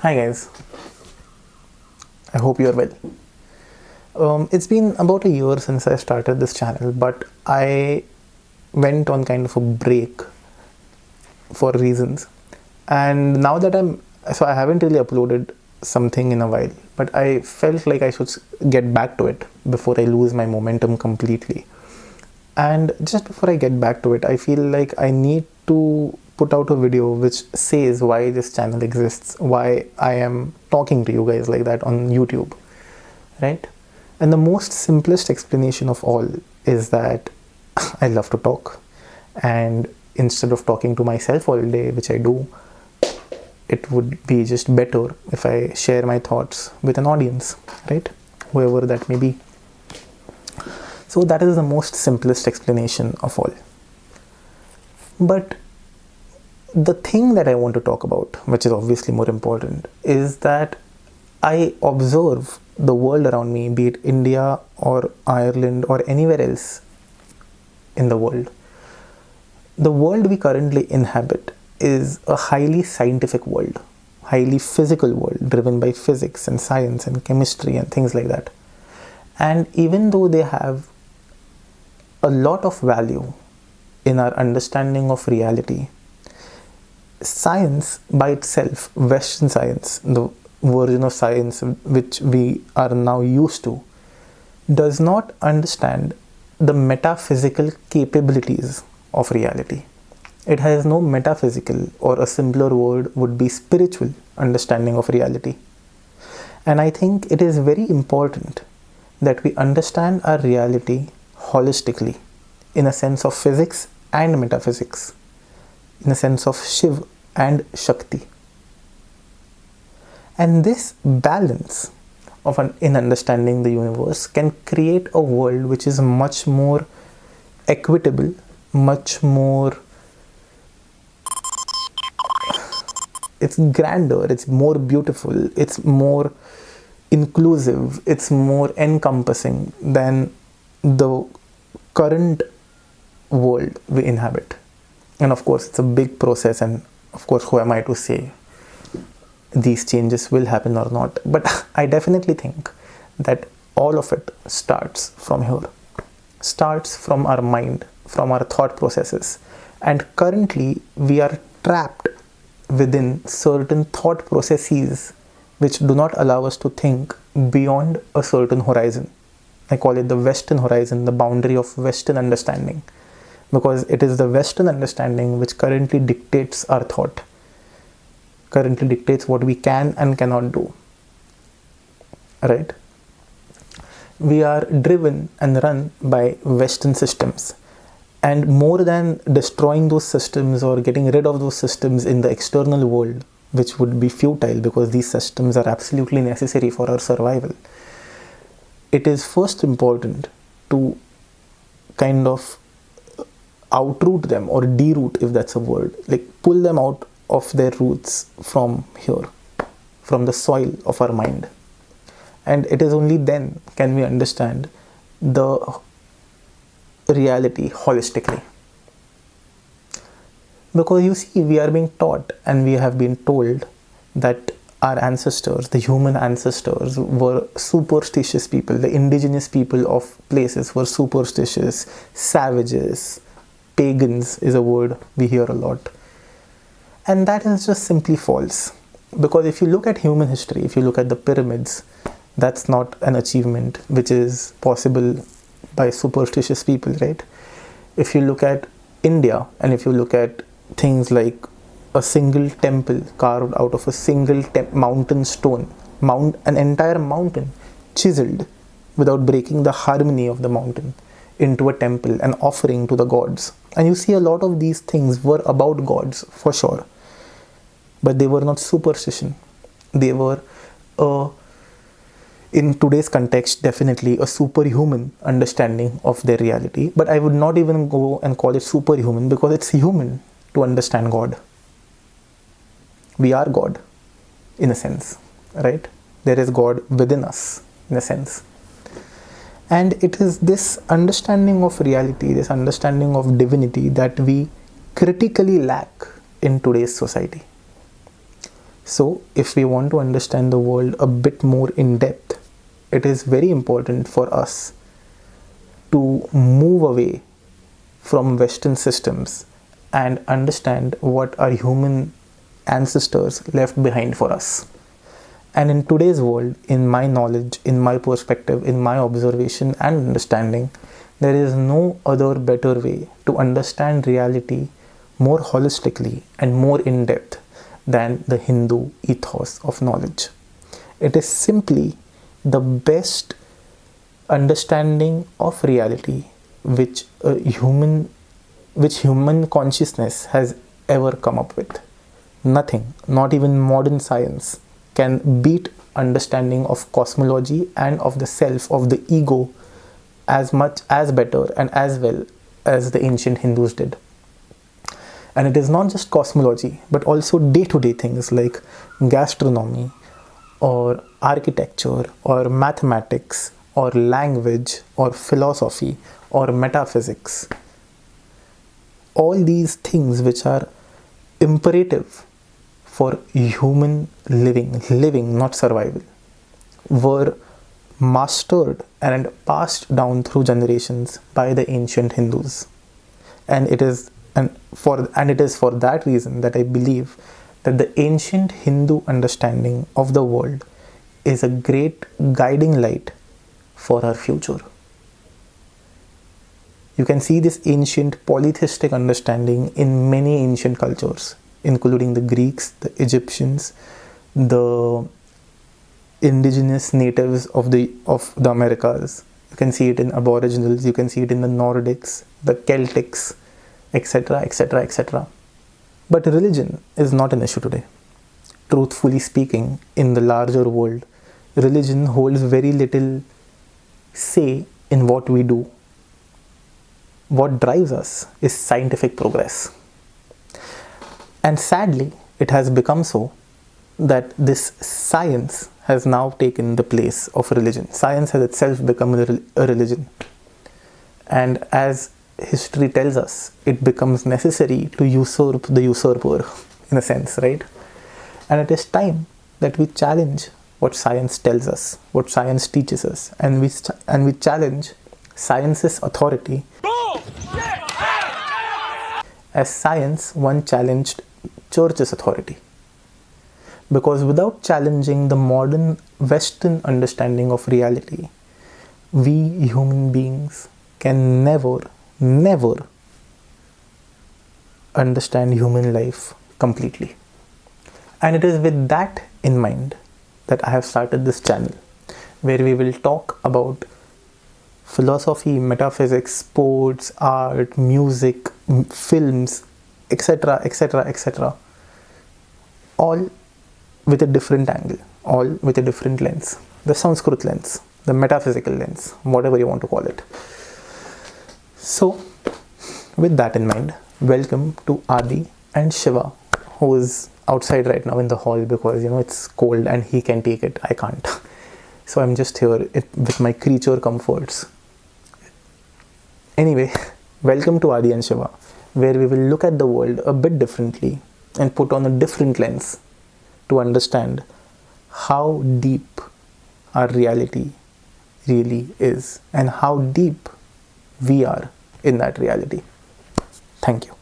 Hi guys, I hope you are well. It's been about a year since I started this channel, but I went on kind of a break for reasons. And now that I haven't really uploaded something in a while, but I felt like I should get back to it before I lose my momentum completely. And just before I get back to it, I feel like I need to put out a video which says why this channel exists, why I am talking to you guys like that on YouTube, right? And the most simplest explanation of all is that I love to talk, and instead of talking to myself all day, which I do, it would be just better if I share my thoughts with an audience, right? Whoever that may be. So that is the most simplest explanation of all. But the thing that I want to talk about, which is obviously more important, is that I observe the world around me, be it India or Ireland or anywhere else in the world. The world we currently inhabit is a highly scientific world, highly physical world, driven by physics and science and chemistry and things like that. And even though they have a lot of value in our understanding of reality, science by itself, Western science, the version of science which we are now used to, does not understand the metaphysical capabilities of reality. It has no metaphysical, or a simpler word would be spiritual, understanding of reality. And I think it is very important that we understand our reality holistically, in a sense of physics and metaphysics, in a sense of Shiv and Shakti. And this balance in understanding the universe can create a world which is much more equitable, much more, it's grander, it's more beautiful, it's more inclusive, it's more encompassing than the current world we inhabit. And of course, it's a big process, and of course, who am I to say these changes will happen or not? But I definitely think that all of it starts from here, starts from our mind, from our thought processes. And currently, we are trapped within certain thought processes which do not allow us to think beyond a certain horizon. I call it the Western horizon, the boundary of Western understanding, because it is the Western understanding which currently dictates our thought, currently dictates what we can and cannot do, right? We are driven and run by Western systems, and more than destroying those systems or getting rid of those systems in the external world, which would be futile because these systems are absolutely necessary for our survival, it is first important to kind of outroot them, or deroot, if that's a word, like pull them out of their roots from here, from the soil of our mind. And it is only then can we understand the reality holistically. Because you see, we are being taught and we have been told that our ancestors, the human ancestors, were superstitious people. The indigenous people of places were superstitious, savages, pagans is a word we hear a lot. And that is just simply false. Because if you look at human history, if you look at the pyramids, that's not an achievement which is possible by superstitious people, right? If you look at India, and if you look at things like a single temple carved out of a single mountain stone, an entire mountain chiseled without breaking the harmony of the mountain into a temple, an offering to the gods. And you see, a lot of these things were about gods for sure, but they were not superstition. They were in today's context, definitely a superhuman understanding of their reality. But I would not even go and call it superhuman, because it's human to understand God. We are God, in a sense, right? There is God within us, in a sense. And it is this understanding of reality, this understanding of divinity, that we critically lack in today's society. So, if we want to understand the world a bit more in depth, it is very important for us to move away from Western systems and understand what our human ancestors left behind for us. And in today's world, in my knowledge, in my perspective, in my observation and understanding, there is no other better way to understand reality more holistically and more in depth than the Hindu ethos of knowledge. It is simply the best understanding of reality which human consciousness has ever come up with. Nothing, not even modern science, can beat understanding of cosmology and of the self, of the ego, as much, as better and as well as the ancient Hindus did. And it is not just cosmology, but also day-to-day things like gastronomy or architecture or mathematics or language or philosophy or metaphysics. All these things which are imperative for human living, not survival, were mastered and passed down through generations by the ancient Hindus. And it is for that reason that I believe that the ancient Hindu understanding of the world is a great guiding light for our future. You can see this ancient polytheistic understanding in many ancient cultures, including the Greeks, the Egyptians, the indigenous natives of the Americas. You can see it in Aboriginals, you can see it in the Nordics, the Celtics, etc., etc., etc. But religion is not an issue today. Truthfully speaking, in the larger world, religion holds very little say in what we do. What drives us is scientific progress. And sadly, it has become so that this science has now taken the place of religion. Science has itself become a religion. And as history tells us, it becomes necessary to usurp the usurper, in a sense, right? And it is time that we challenge what science tells us, what science teaches us, and we challenge science's authority as science once challenged church's authority. Because without challenging the modern Western understanding of reality, we human beings can never understand human life completely. And it is with that in mind that I have started this channel, where we will talk about philosophy, metaphysics, sports, art, music, films, etc., etc., etc. All with a different angle, all with a different lens. The Sanskrit lens, the metaphysical lens, whatever you want to call it. So, with that in mind, welcome to Adi and Shiva, who is outside right now in the hall because it's cold and he can take it, I can't. So I'm just here with my creature comforts. Anyway, welcome to Adi and Shiva, where we will look at the world a bit differently and put on a different lens to understand how deep our reality really is and how deep we are in that reality. Thank you.